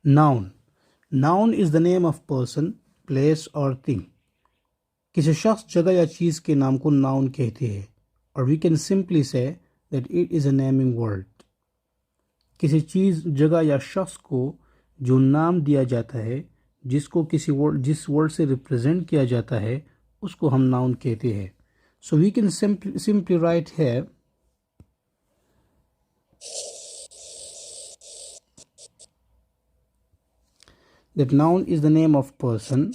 Noun. Noun is the name of person, place or thing. किसी शख्स, जगह या चीज़ के नाम को नाउन कहते हैं और we can simply say that it is a naming word. किसी चीज़, जगह या शख्स को जो नाम दिया जाता है, जिसको जिस वर्ड से रिप्रेजेंट किया जाता है, उसको हम नाउन कहते हैं. So we can simply write here that noun is the name of person,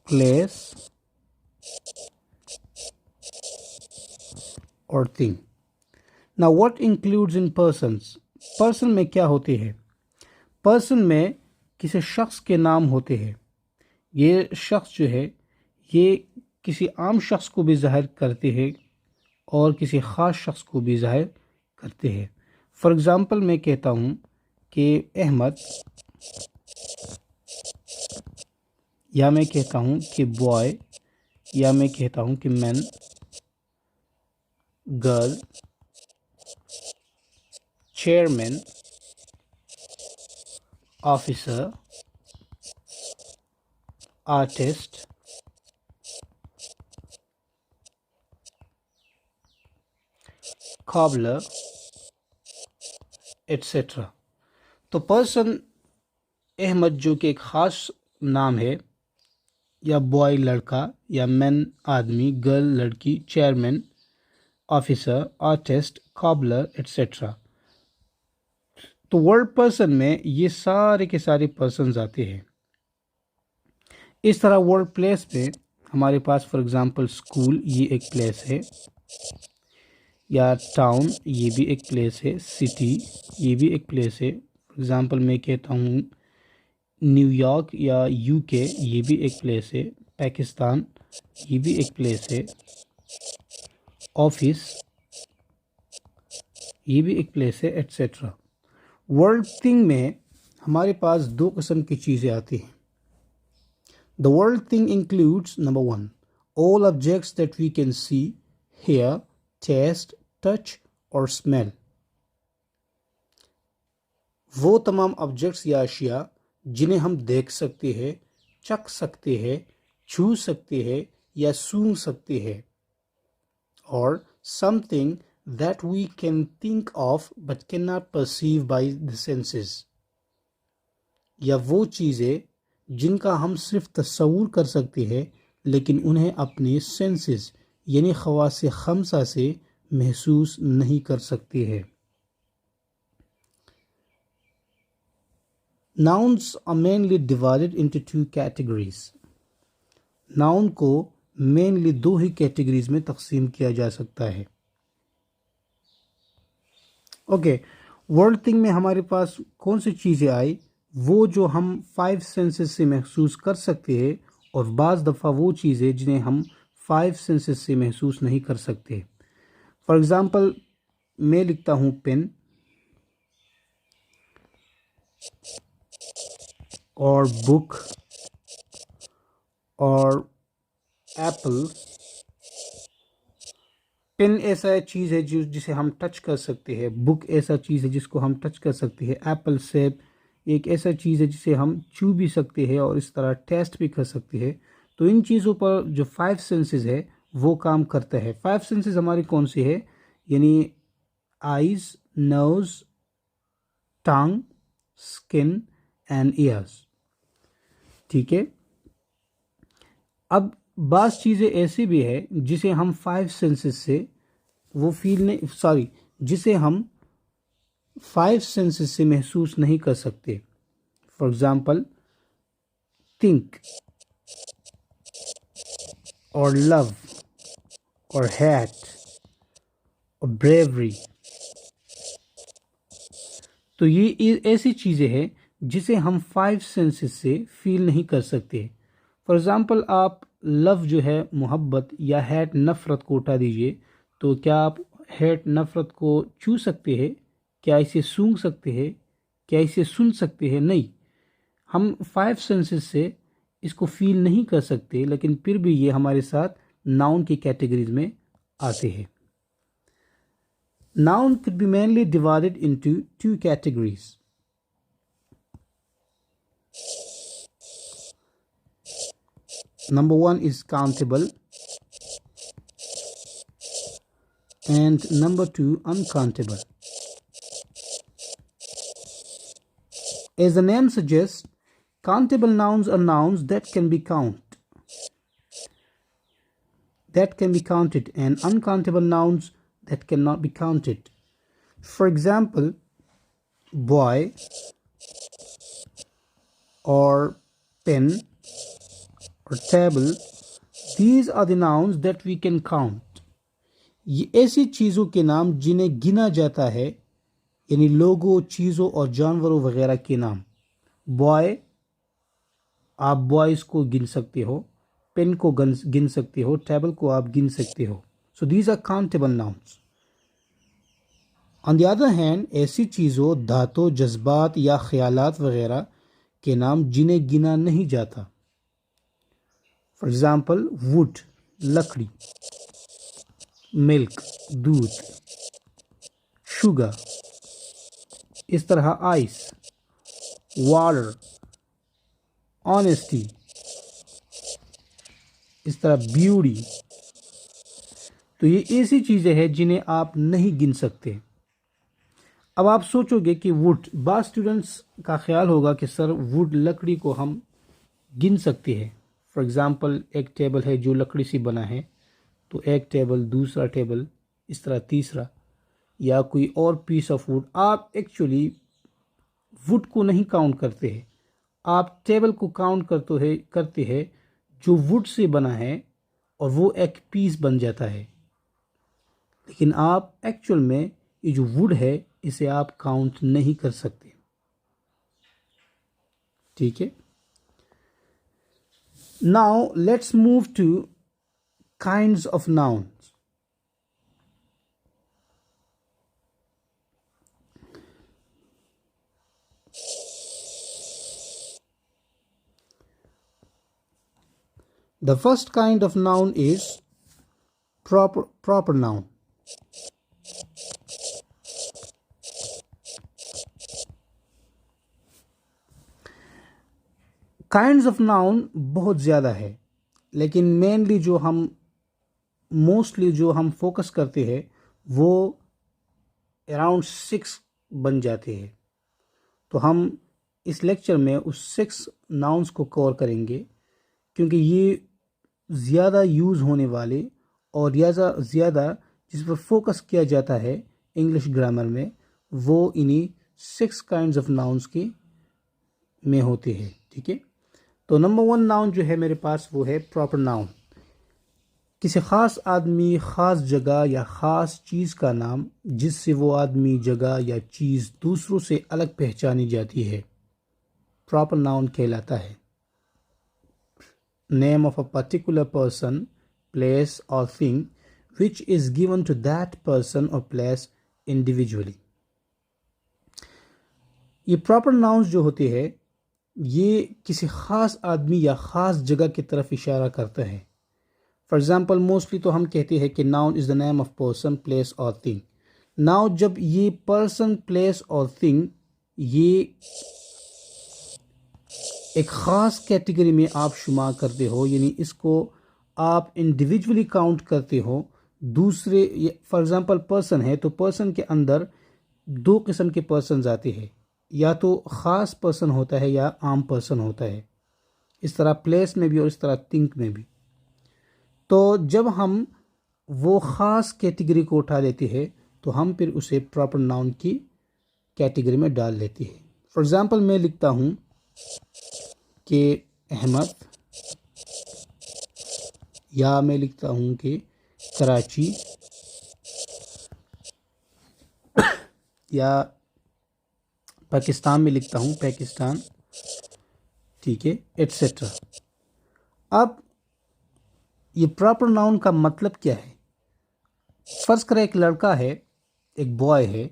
place or thing. Now what includes in persons? Person में क्या होते हैं? Person में किसी शख्स के नाम होते हैं. ये शख्स जो है, ये किसी आम शख्स को भी ज़ाहिर करते हैं और किसी ख़ास शख्स को भी ज़ाहिर करते हैं. फॉर एग्ज़ाम्पल मैं कहता हूँ कि अहमद, या मैं कहता हूँ कि बॉय, या मैं कहता हूँ कि man, girl, chairman, officer, artist, cobbler, etcetera. तो पर्सन अहमद जो कि एक ख़ास नाम है, या बॉय लड़का, या मैन आदमी, गर्ल लड़की, chairman officer, artist, cobbler etcetera. तो वर्ड पर्सन में ये सारे के सारे पर्सन्स आते हैं. इस तरह वर्ड प्लेस में हमारे पास फॉर एग्ज़ाम्पल स्कूल, ये एक प्लेस है, या टाउन, ये भी एक प्लेस है, सिटी, ये भी एक प्लेस है. फॉर एग्ज़ाम्पल मैं कहता हूँ न्यूयॉर्क या यूके, ये भी एक प्लेस है. पाकिस्तान, ये भी एक प्लेस है. ऑफिस, ये भी एक प्लेस है, एट्सेट्रा. वर्ड थिंग में हमारे पास दो किस्म की चीज़ें आती हैं. The word thing includes number 1 all objects that we can see, hear, taste, touch और स्मेल. वो तमाम ऑब्जेक्ट्स या अशिया जिन्हें हम देख सकते हैं, चख सकते हैं, छू सकते हैं या सूंघ सकते हैं. और something that we can think of but cannot perceive by the senses. या वो चीज़ें जिनका हम सिर्फ तस्वूर कर सकते हैं लेकिन उन्हें अपने सेंसेस यानी खवासे खमसा से महसूस नहीं कर सकते हैं. Nouns are mainly divided into two categories. Noun को मेनली दो ही कैटेगरीज में तकसीम किया जा सकता है. ओके, वर्ड थिंग में हमारे पास कौन सी चीज़ें आई? वो जो हम 5 सेंसेस से महसूस कर सकते हैं और बाज़ दफ़ा वो चीज़ें जिन्हें हम 5 सेंसेस से महसूस नहीं कर सकते. फॉर एग्ज़ाम्पल मैं लिखता हूँ पेन और बुक और एप्पल. पेन ऐसा चीज़ है जिसे हम टच कर सकते हैं. बुक ऐसा चीज़ है जिसको हम टच कर सकते हैं. एप्पल सेब एक ऐसा चीज़ है जिसे हम छू भी सकते हैं और इस तरह टेस्ट भी कर सकते हैं. तो इन चीज़ों पर जो 5 सेंसेस है वो काम करता है. 5 सेंसेस हमारी कौन सी है? यानी eyes, nose, tongue, skin and ears. ठीक है. अब बाज़ चीज़ें ऐसी भी है जिसे हम 5 सेंसेस से वो फील नहीं जिसे हम 5 सेंसेस से महसूस नहीं कर सकते. फॉर एग्ज़ाम्पल थिंक और लव और हैट और ब्रेवरी. तो ये ऐसी चीज़ें हैं जिसे हम 5 सेंसेस से फील नहीं कर सकते. फॉर एग्ज़ाम्पल आप लव जो है मोहब्बत या हैट नफ़रत को उठा दीजिए, तो क्या आप हैट नफ़रत को छू सकते हैं? क्या इसे सूंघ सकते हैं? क्या इसे सुन सकते हैं? नहीं. हम 5 सेंसेस से इसको फील नहीं कर सकते, लेकिन फिर भी ये हमारे साथ नाउन की कैटेगरीज में आते हैं. Noun could be mainly divided into two categories. Number one is countable, and number two, uncountable. As the name suggests, countable nouns are nouns that can be counted, and uncountable nouns that cannot be counted. For example, boy or pen or table, these are the nouns that we can count. ये ऐसी चीज़ों के नाम जिन्हें गिना जाता है, यानी लोगों, चीज़ों और जानवरों वगैरह के नाम. बॉय, आप बॉयज़ को गिन सकते हो, पेन को गिन सकते हो, टेबल को आप गिन सकते हो. So these are countable nouns. On the other hand, ऐसी चीज़ों, धातु, जज्बात या ख्यालात वगैरह के नाम जिन्हें गिना नहीं जाता. फॉर एग्जाम्पल, वुड, लकड़ी, मिल्क, दूध, शुगर, इस तरह आइस, वाटर, ऑनेस्टी, इस तरह ब्यूटी. तो ये ऐसी चीज़ें हैं जिन्हें आप नहीं गिन सकते. अब आप सोचोगे कि वुड, बाज़ स्टूडेंट्स का ख्याल होगा कि सर वुड, लकड़ी को हम गिन सकते हैं. फॉर एग्ज़ाम्पल, एक टेबल है जो लकड़ी से बना है, तो एक टेबल, दूसरा टेबल, इस तरह तीसरा, या कोई और पीस ऑफ वुड. आप एक्चुअली वुड को नहीं काउंट करते हैं, आप टेबल को काउंट करते हैं जो वुड से बना है, और वो एक पीस बन जाता है. लेकिन आप एक्चुअल में ये जो वुड है इसे आप काउंट नहीं कर सकते. ठीक है. Now let's move two kinds of nouns. The first kind of noun is proper noun. Kinds of noun बहुत ज़्यादा है, लेकिन मेनली मोस्टली जो हम फोकस करते हैं वो अराउंड 6 बन जाते हैं. तो हम इस लेक्चर में उस 6 नाउन्स को कवर करेंगे, क्योंकि ये ज़्यादा यूज़ होने वाले और ज़्यादा जिस पर फोकस किया जाता है इंग्लिश ग्रामर में, वो इन्हीं 6 काइंड्स ऑफ नाउन्स के में होते हैं. ठीक है. तो नंबर 1 नाउन जो है मेरे पास वो है प्रॉपर नाउन. किसी ख़ास आदमी, ख़ास जगह या ख़ास चीज़ का नाम जिससे वो आदमी, जगह या चीज़ दूसरों से अलग पहचानी जाती है, प्रॉपर नाउन कहलाता है. Name of a particular person, place और thing which is given to that person or place individually. ये प्रॉपर नाउन्स जो होते हैं ये किसी ख़ास आदमी या ख़ास जगह की तरफ इशारा करता है. फॉर एग्ज़ाम्पल, मोस्टली तो हम कहते हैं कि noun is the name of person, place और थिंग. नाउ जब ये पर्सन, प्लेस और थिंग ये एक ख़ास कैटेगरी में आप शुमार करते हो, यानी इसको आप इंडिविजुअली काउंट करते हो. दूसरे, फॉर एग्ज़ाम्पल पर्सन है तो पर्सन के अंदर 2 किस्म के पर्सन आते हैं, या तो ख़ास पर्सन होता है या आम पर्सन होता है. इस तरह प्लेस में भी और इस तरह थिंक में भी. तो जब हम वो ख़ास कैटेगरी को उठा लेते हैं तो हम फिर उसे प्रॉपर नाउन की कैटेगरी में डाल लेते हैं. फॉर एग्ज़ाम्पल, मैं लिखता हूँ कि अहमद, या मैं लिखता हूँ कि कराची, या पाकिस्तान में लिखता हूँ पाकिस्तान. ठीक है, एट्सेट्रा. अब ये प्रॉपर नाउन का मतलब क्या है? फर्ज करें एक लड़का है, एक बॉय है,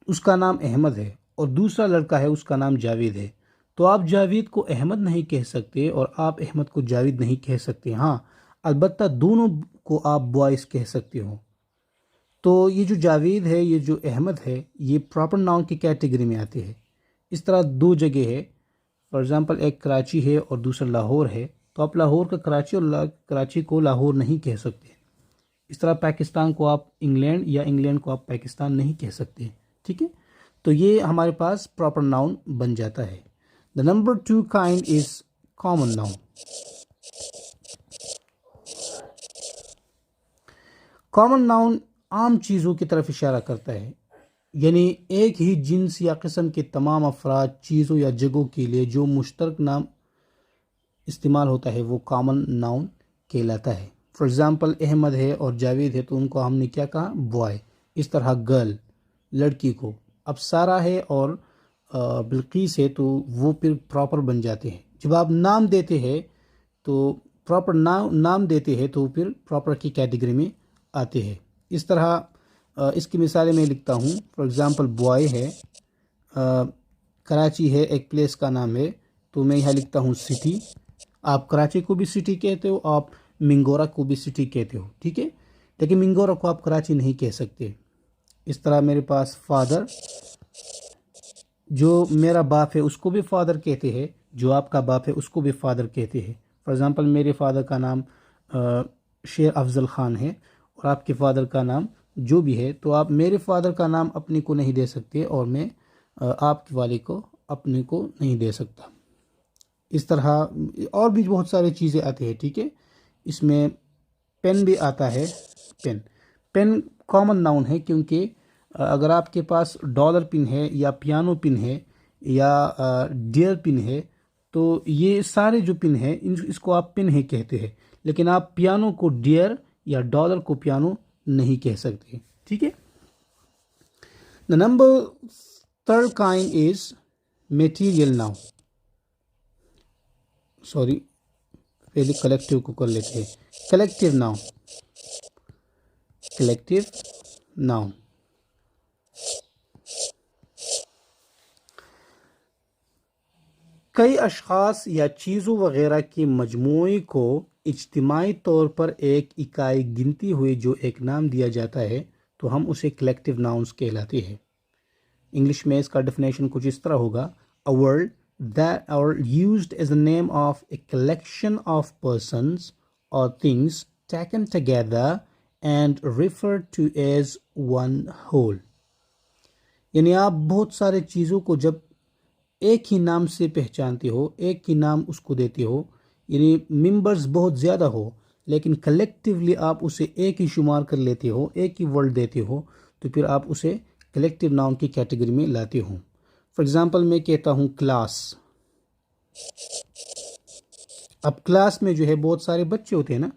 उसका नाम अहमद है, और दूसरा लड़का है उसका नाम जावेद है. तो आप जावेद को अहमद नहीं कह सकते और आप अहमद को जावेद नहीं कह सकते. हाँ, अलबत्ता दोनों को आप बॉयज़ कह सकते हो. तो ये जो जावेद है, ये जो अहमद है, ये प्रॉपर नाउन की कैटेगरी में आते हैं। इस तरह दो जगह है, फॉर एग्ज़ाम्पल एक कराची है और दूसरा लाहौर है, तो आप लाहौर का कराची और कराची को लाहौर नहीं कह सकते। इस तरह पाकिस्तान को आप इंग्लैंड या इंग्लैंड को आप पाकिस्तान नहीं कह सकते। ठीक है, तो ये हमारे पास प्रॉपर नाउन बन जाता है। The number 2 kind is common noun. Common noun आम चीज़ों की तरफ इशारा करता है, यानी एक ही जिन्स या किस्म के तमाम अफराद, चीज़ों या जगहों के लिए जो मुश्तरक नाम इस्तेमाल होता है वो कॉमन नाउन कहलाता है। फॉर एग्ज़ाम्पल अहमद है और जावेद है, तो उनको हमने क्या कहा, बॉय। इस तरह गर्ल, लड़की को। अब सारा है और बिल्किस है, तो वो फिर प्रॉपर बन जाते हैं। जब आप नाम देते हैं तो प्रॉपर नाम देते हैं तो फिर प्रॉपर की कैटेगरी में आते हैं। इस तरह इसकी मिसालें मैं लिखता हूँ। फॉर एग्ज़ाम्पल बॉय है, कराची है, एक प्लेस का नाम है, तो मैं यहाँ लिखता हूँ सिटी। आप कराची को भी सिटी कहते हो, आप मिंगोरा को भी सिटी कहते हो। ठीक है, लेकिन मिंगोरा को आप कराची नहीं कह सकते। इस तरह मेरे पास फादर, जो मेरा बाप है उसको भी फादर कहते हैं, जो आपका बाप है उसको भी फादर कहते हैं। फॉर एग्ज़ाम्पल मेरे फादर का नाम शेर अफजल ख़ान है और आपके फादर का नाम जो भी है, तो आप मेरे फादर का नाम अपने को नहीं दे सकते और मैं आपके वाले को अपने को नहीं दे सकता। इस तरह और भी बहुत सारी चीज़ें आती हैं। ठीक है, इसमें पेन भी आता है। पेन कॉमन नाउन है, क्योंकि अगर आपके पास डॉलर पिन है या पियानो पिन है या डियर पिन है, तो ये सारे जो पिन है इसको आप पिन ही कहते हैं, लेकिन आप पियानो को डियर या डॉलर को पियानो नहीं कह सकते। ठीक है, the number 3 kind is material noun. Sorry, पहले कलेक्टिव को कर लेते हैं। Collective noun. कलेक्टिव नाउन कई अशख़ास या चीज़ों वगैरह के मजमूए को इज्तिमाई तौर पर एक इकाई गिनती हुई जो एक नाम दिया जाता है, तो हम उसे कलेक्टिव नाउन्स कहलाते हैं। इंग्लिश में इसका डेफिनेशन कुछ इस तरह होगा, a word that are used as a name of a collection of persons or things taken together and referred to as one whole। यानी आप बहुत सारे चीज़ों को जब एक ही नाम से पहचानते हो, एक ही नाम उसको देते हो, यानी मेंबर्स बहुत ज़्यादा हो, लेकिन कलेक्टिवली आप उसे एक ही शुमार कर लेते हो, एक ही वर्ड देते हो, तो फिर आप उसे कलेक्टिव नाउन की कैटेगरी में लाते हो। फॉर एग्ज़ाम्पल मैं कहता हूँ क्लास। अब क्लास में जो है बहुत सारे बच्चे होते हैं ना,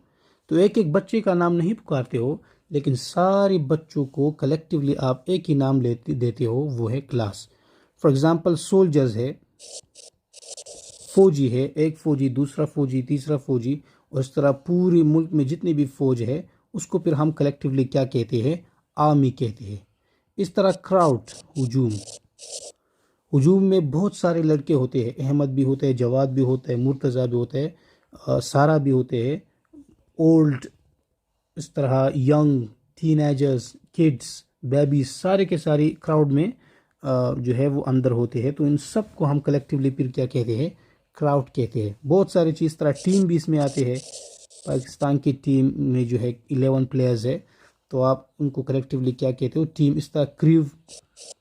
तो एक एक बच्चे का नाम नहीं पुकारते हो, लेकिन सारे बच्चों को कलेक्टिवली आप एक ही नाम देते हो, वो है क्लास। फॉर एग्ज़ाम्पल सोल्जर्स है, फौजी है, एक फौजी, दूसरा फौजी, तीसरा फौजी, और इस तरह पूरे मुल्क में जितनी भी फौज है उसको फिर हम कलेक्टिवली क्या कहते हैं, आर्मी कहते हैं। इस तरह क्राउड, हुजूम। हुजूम में बहुत सारे लड़के होते हैं, अहमद भी होते हैं, जवाद भी होता है, मुर्तज़ा भी होता है, सारा भी होते हैं, ओल्ड, इस तरह यंग, टीनेजर्स, किड्स, बेबी, सारे के सारे क्राउड में जो है वो अंदर होते हैं। तो इन सब को हम कलेक्टिवली फिर क्या कहते हैं, क्राउड कहते हैं। बहुत सारी चीज़, तरह टीम भी इसमें आते हैं। पाकिस्तान की टीम में जो है 11 प्लेयर्स है, तो आप उनको कलेक्टिवली क्या कहते हो, टीम। इस तरह क्रू,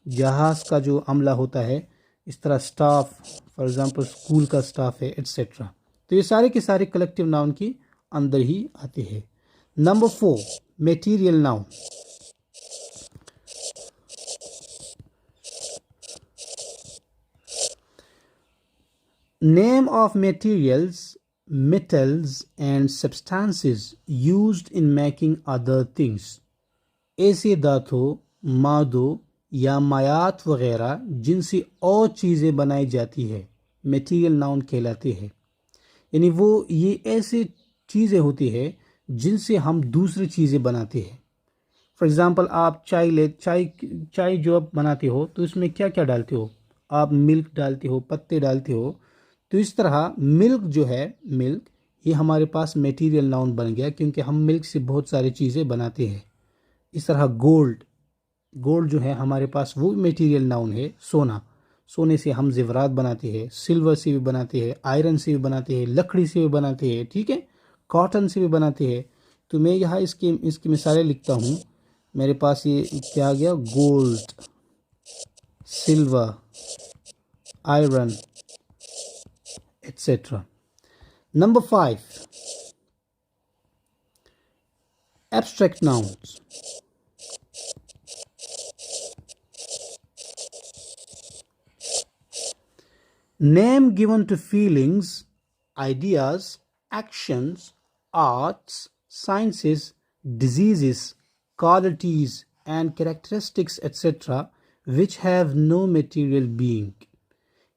जहाज़ का जो अमला होता है, इस तरह स्टाफ, फॉर एग्ज़ाम्पल स्कूल का स्टाफ है, एट्सेट्रा। तो ये सारे के सारे कलेक्टिव नाउन की अंदर ही आते हैं। Number 4 material noun. Name of materials, metals and substances used in making other things। ऐसे धातु, मादों या मायात वगैरह जिनसे और चीज़ें बनाई जाती है, मटेरियल नाउन कहलाते हैं। यानी वो ये ऐसे चीज़ें होती है जिनसे हम दूसरी चीज़ें बनाते हैं। फॉर एग्ज़ाम्पल आप चाय जो आप बनाते हो, तो इसमें क्या क्या डालते हो, आप मिल्क डालते हो, पत्ते डालते हो। तो इस तरह मिल्क जो है, मिल्क, ये हमारे पास मटेरियल नाउन बन गया, क्योंकि हम मिल्क से बहुत सारी चीज़ें बनाते हैं। इस तरह गोल्ड, गोल्ड जो है हमारे पास वो मटेरियल नाउन है। सोना, सोने से हम जेवरात बनाते हैं, सिल्वर से भी बनाते हैं, आयरन से भी बनाते हैं, लकड़ी से भी बनाते हैं, ठीक है, कॉटन से भी बनाते हैं। तो मैं यहाँ इसकी मिसालें लिखता हूँ। मेरे पास ये क्या आ गया, gold, silver, iron, etc. Number 5, abstract nouns. Name given to feelings, ideas, actions, arts, sciences, diseases, qualities and characteristics etc. which have no material being.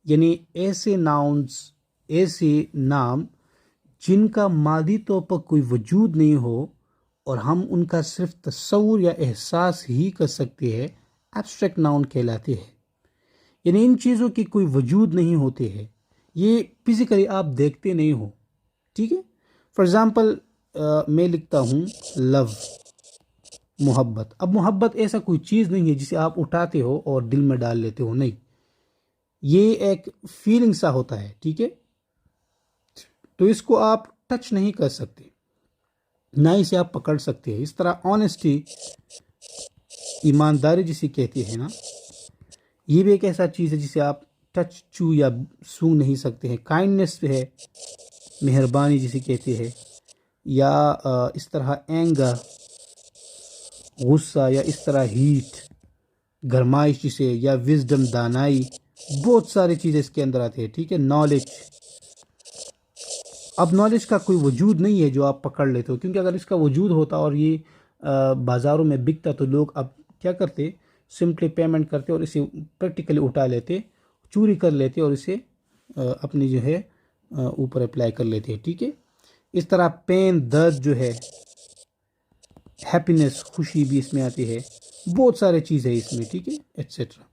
यानी ऐसे नाउन्स, ऐसे नाम जिनका मादी तौर पर कोई वजूद नहीं हो और हम उनका सिर्फ तस्वुर या एहसास ही कर सकते हैं, एब्स्ट्रैक्ट नाउन कहलाते हैं। यानी इन चीज़ों की कोई वजूद नहीं होते हैं, ये फिजिकली आप देखते नहीं हो, ठीक है। फॉर एग्ज़ाम्पल मैं लिखता हूँ लव, मोहब्बत। अब मोहब्बत ऐसा कोई चीज़ नहीं है जिसे आप उठाते हो और दिल में डाल लेते हो, नहीं, ये एक फीलिंग सा होता है, ठीक है। तो इसको आप टच नहीं कर सकते, ना इसे आप पकड़ सकते हैं। इस तरह ऑनेस्टी, ईमानदारी जिसे कहते हैं ना, ये भी एक ऐसा चीज़ है जिसे आप टच, छू या सूंघ नहीं सकते हैं। काइंडनेस है, मेहरबानी जिसे कहते हैं, या इस तरह एंगर, गुस्सा, या इस तरह हीट, गरमाइश जिसे, या विजडम, दानाई, बहुत सारी चीज़ें इसके अंदर आती है, ठीक है। नॉलेज, अब नॉलेज का कोई वजूद नहीं है जो आप पकड़ लेते हो, क्योंकि अगर इसका वजूद होता और ये बाज़ारों में बिकता तो लोग अब क्या करते, सिंपली पेमेंट करते और इसे प्रैक्टिकली उठा लेते, चोरी कर लेते और इसे अपनी जो है ऊपर अप्लाई कर लेते हैं, ठीक है। इस तरह पेन, दर्द जो है, हैप्पीनेस, खुशी भी इसमें आती है, बहुत सारे चीज़ है इसमें, ठीक है, etcetera.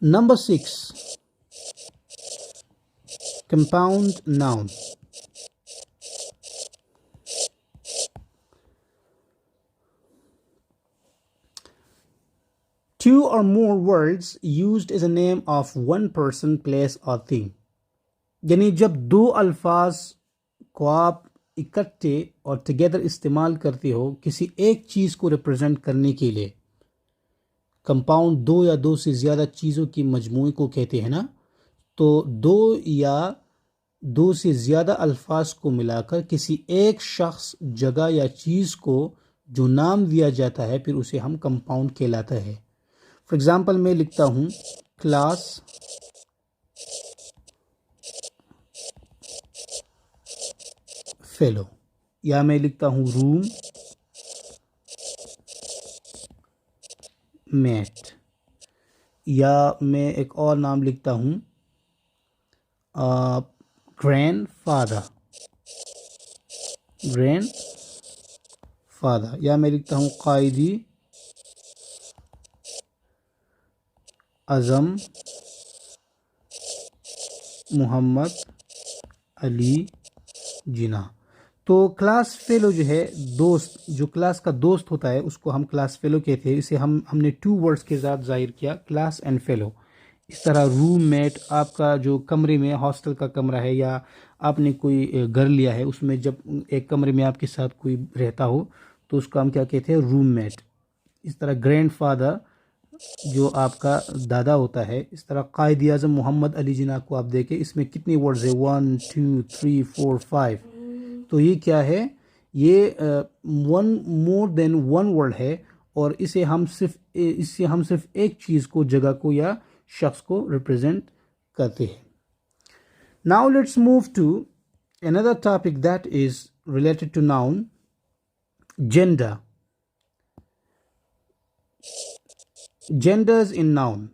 Number 6, compound noun. Two or more words used as a name of one person, place or thing. यानी जब दो अल्फाज को आप इकट्ठे और टुगेदर इस्तेमाल करते हो किसी एक चीज़ को रिप्रेजेंट करने के लिए। कंपाउंड दो या दो से ज़्यादा चीज़ों की मजमूए को कहते हैं ना, तो दो या दो से ज़्यादा अल्फाज को मिलाकर किसी एक शख्स, जगह या चीज़ को जो नाम दिया जाता है फिर उसे हम कंपाउंड कहलाता है। फॉर एग्ज़ाम्पल मैं लिखता हूँ क्लास, फेलो, या मैं लिखता हूँ रूम, मेट, या मैं एक और नाम लिखता हूँ ग्रैंड फादर, ग्रैंड फादर, या मैं लिखता हूँ कायदी आज़म मोहम्मद अली जिना। तो क्लास फेलो जो है, दोस्त, जो क्लास का दोस्त होता है उसको हम क्लास फेलो कहते हैं। इसे हमने 2 वर्ड्स के साथ जाहिर किया, क्लास एंड फेलो। इस तरह रूममेट, आपका जो कमरे में, हॉस्टल का कमरा है या आपने कोई घर लिया है, उसमें जब एक कमरे में आपके साथ कोई रहता हो तो उसको हम क्या कहते हैं, रूममेट। इस तरह ग्रैंडफादर जो आपका दादा होता है। इस तरह कायद आज़म मोहम्मद अली जिना को आप देखें, इसमें कितने वर्ड्स है, 1 2 3 4 5। तो ये क्या है, ये one more than one word है और इससे हम सिर्फ एक चीज़ को, जगह को या शख्स को रिप्रेजेंट करते हैं। Now let's move to another topic that is related to noun, gender. Genders in noun.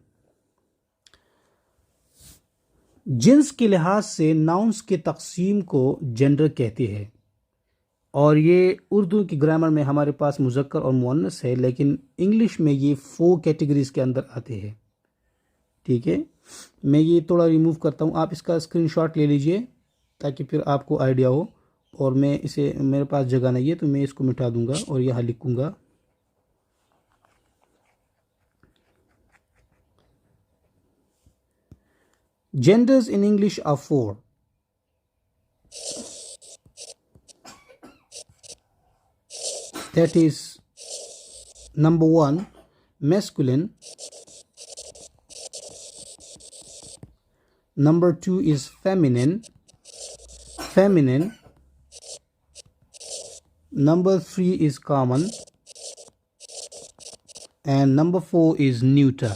Jeans के लिहाज से नाउन्स के तकसीम को जेंडर कहते हैं और ये उर्दू की ग्रामर में हमारे पास मुज़क्कर और मुअन्नस है, लेकिन इंग्लिश में ये 4 कैटेगरीज के अंदर आते हैं, ठीक है। मैं ये थोड़ा रिमूव करता हूँ, आप इसका स्क्रीनशॉट ले लीजिए ताकि फिर आपको आइडिया हो और मैं इसे, मेरे पास जगह नहीं है तो मैं इसको मिटा दूंगा और यहाँ लिखूंगा genders in English are four. That is, number one, masculine. Number two is feminine. Number three is common. And number four is neuter.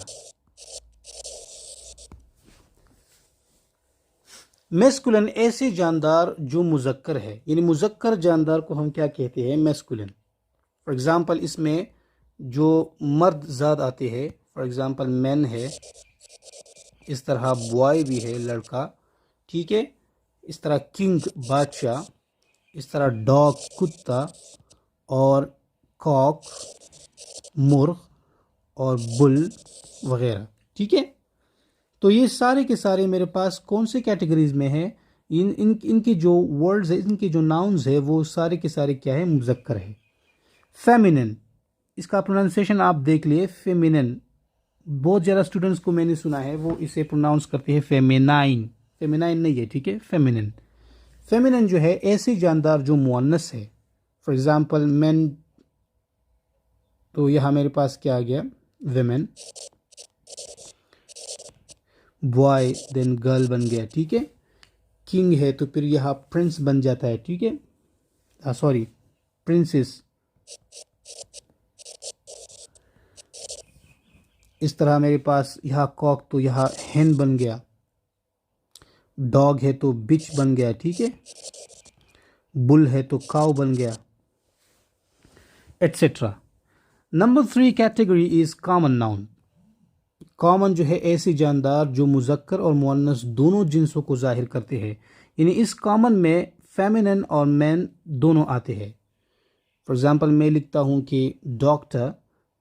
Masculine ऐसे जानदार जो मुज़क्कर है, यानी मुज़क्कर जानदार को हम क्या कहते हैं? मैस्कुलिन. फॉर एग्ज़ाम्पल इसमें जो मर्द ज़ात आते हैं, फॉर एग्ज़ाम्पल मैन है, इस तरह बॉय भी है, लड़का, ठीक है, इस तरह किंग बादशाह, इस तरह डॉग कुत्ता, और कॉक मुर्ग, और बुल वगैरह, ठीक है. तो ये सारे के सारे मेरे पास कौन से कैटेगरीज में है? इनके जो वर्ड्स है, इनके जो नाउन्स है, वो सारे के सारे क्या है? मुज़क्कर है. फेमिनिन, इसका प्रोनाउंसिएशन आप देख लिए, फेमिनिन. बहुत ज़्यादा स्टूडेंट्स को मैंने सुना है वो इसे प्रोनाउंस करते हैं फेमिनाइन. फेमिनाइन नहीं है, ठीक है, फेमिनिन. फेमिनिन जो है ऐसे जानदार जो मुअन्नस है. फॉर एग्जांपल मैन, तो यहाँ मेरे पास क्या आ गया? वेमेन. बॉय देन गर्ल बन गया, ठीक है. किंग है तो फिर यहाँ प्रिंस बन जाता है, ठीक है, सॉरी प्रिंसेस. इस तरह मेरे पास यहाँ कॉक, तो यहाँ हेन बन गया. डॉग है तो बिच बन गया, ठीक है. बुल है तो काउ बन गया, etcetera. Number 3 category is common noun. Common जो है ऐसे जानदार जो मुज़क्कर और मुअन्नस दोनों जिन्सों को जाहिर करते हैं. यानी इस कॉमन में फेमिनिन और मैन दोनों आते हैं. फॉर एग्जांपल मैं लिखता हूँ कि डॉक्टर.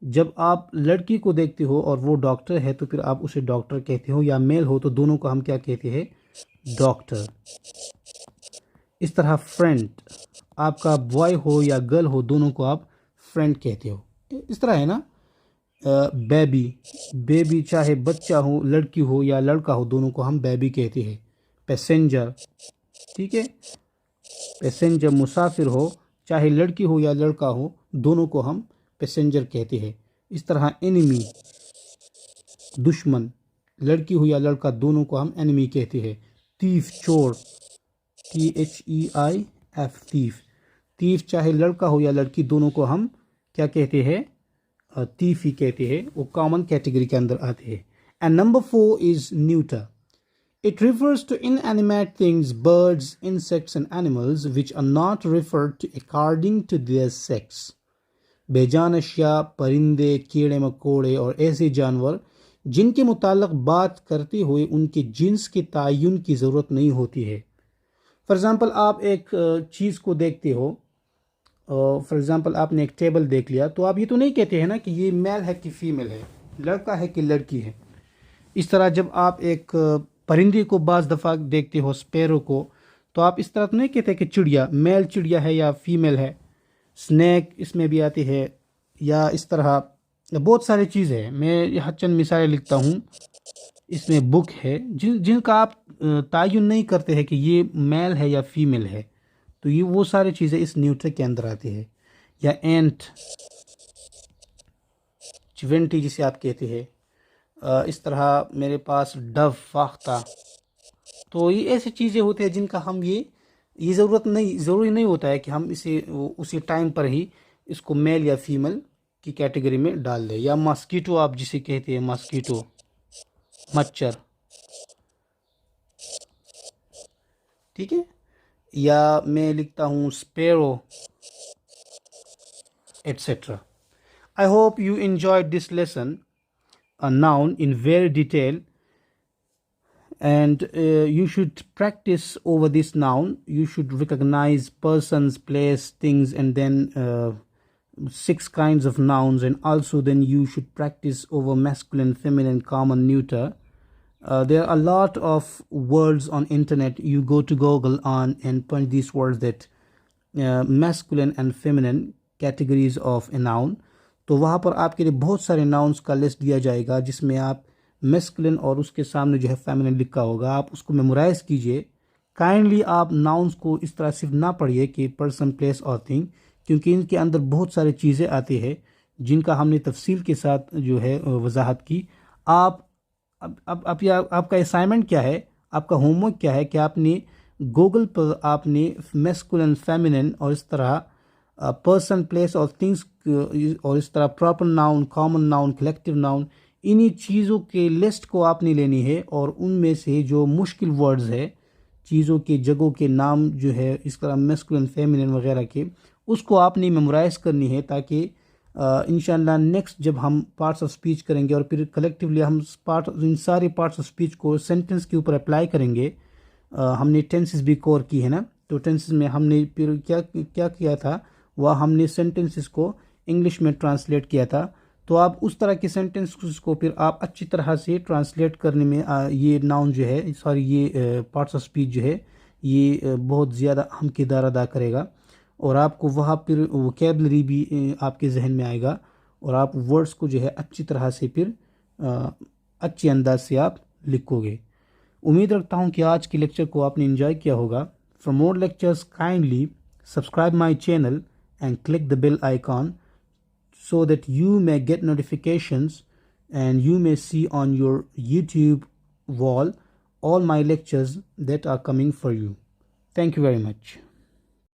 जब आप लड़की को देखते हो और वो डॉक्टर है तो फिर आप उसे डॉक्टर कहते हो, या मेल हो तो दोनों को हम क्या कहते हैं? डॉक्टर. इस तरह फ्रेंड, आपका बॉय हो या गर्ल हो दोनों को आप फ्रेंड कहते हो. इस तरह है ना. बेबी चाहे बच्चा हो, लड़की हो या लड़का हो, दोनों को हम बेबी कहते हैं. पैसेंजर, ठीक है, पैसेंजर मुसाफिर हो, चाहे लड़की हो या लड़का हो, दोनों को हम पैसेंजर कहते हैं. इस तरह एनिमी, दुश्मन, लड़की हो या लड़का, दोनों को हम एनिमी कहते हैं. थीफ, चोर, THEIF, थीफ. थीफ चाहे लड़का हो या लड़की, दोनों को हम क्या कहते हैं? थीफ ही कहते हैं. वो कॉमन कैटेगरी के अंदर आते हैं. And number 4 is neuter. It refers to inanimate things, birds, insects and animals which are not referred to according to their sex. बेजान अशिया, परिंदे, कीड़े मकोड़े और ऐसे जानवर जिनके मुताल्लिक बात करते हुए उनके जिन्स के तयन की ज़रूरत नहीं होती है. फॉर एग्ज़ाम्पल आप एक चीज़ को देखते हो, फॉर एग्ज़ाम्पल आपने एक टेबल देख लिया, तो आप ये तो नहीं कहते हैं ना कि ये मेल है कि फीमेल है, लड़का है कि लड़की है. इस तरह जब आप एक परिंदे को बाज़ दफ़ा देखते हो, स्पैरो को, तो आप इस तरह तो नहीं कहते कि चिड़िया, मेल चिड़िया है या फीमेल है. स्नैक इसमें भी आती है, या इस तरह बहुत सारी चीज़ें हैं. मैं यहाँ चंद मिसालें लिखता हूँ. इसमें बुक है जिनका आप तयन नहीं करते हैं कि ये मेल है या फीमेल है, तो ये वो सारी चीज़ें इस न्यूटर के अंदर आती है. या एंट, चिवेंटी जिसे आप कहते हैं. इस तरह मेरे पास डव, फाख्ता. तो ये ऐसी चीज़ें होती हैं जिनका हम ये ज़रूरी नहीं होता है कि हम इसे उसी टाइम पर ही इसको मेल या फीमेल की कैटेगरी में डाल दें. या मस्कीटो आप जिसे कहते हैं, मस्कीटो, मच्छर, ठीक है. या मैं लिखता हूँ sparrow, etcetera. I hope you enjoyed this lesson, a noun in very detail, and you should practice over this noun. You should recognize persons, place, things, and then 6 kinds of nouns, and also then you should practice over masculine, feminine, common, neuter. There are a lot of words on internet. You go to Google on and punch these words that masculine and feminine categories of a noun. तो वहाँ पर आपके लिए बहुत सारे nouns का list दिया जाएगा जिसमें आप मैस्कुलिन और उसके सामने जो है फेमिनिन लिखा होगा, आप उसको मेमोराइज कीजिए। काइंडली आप नाउन्स को इस तरह सिर्फ ना पढ़िए कि पर्सन, प्लेस और थिंग, क्योंकि इनके अंदर बहुत सारी चीज़ें आती है जिनका हमने तफसील के साथ जो है वजाहत की। आप अब आपका असाइनमेंट क्या है, आपका होमवर्क क्या है कि आपने गूगल पर आपने मैस्कुलिन, फेमिनिन और इस तरह पर्सन, प्लेस और थिंग्स और इस तरह proper noun, common noun, collective noun, इन्हीं चीज़ों के लिस्ट को आपने लेनी है और उनमें से जो मुश्किल वर्ड्स है, चीज़ों के, जगहों के नाम जो है इस तरह मैस्कुलिन, फेमिनिन वगैरह के, उसको आपने मेमोराइज करनी है ताकि इंशाल्लाह नेक्स्ट जब हम पार्ट्स ऑफ स्पीच करेंगे और फिर कलेक्टिवली हम इन सारे पार्ट्स ऑफ स्पीच को सेंटेंस के ऊपर अप्लाई करेंगे। हमने टेंसेस भी कवर की है ना, तो टेंसेस में हमने फिर क्या क्या किया था, वह हमने सेंटेंसेस को इंग्लिश में ट्रांसलेट किया था। तो आप उस तरह के सेंटेंस को फिर आप अच्छी तरह से ट्रांसलेट करने में ये नाउन जो है, सॉरी ये पार्ट्स ऑफ स्पीच जो है, ये बहुत ज़्यादा अहम किरदार अदा करेगा और आपको वहाँ फिर वोकेबलरी भी आपके जहन में आएगा और आप वर्ड्स को जो है अच्छी तरह से फिर अच्छे अंदाज से आप लिखोगे। उम्मीद रखता हूँ कि आज के लेक्चर को आपने एंजॉय किया होगा। For more lectures kindly subscribe my channel and click the bell icon so that you may get notifications and you may see on your YouTube wall all my lectures that are coming for you. Thank you very much.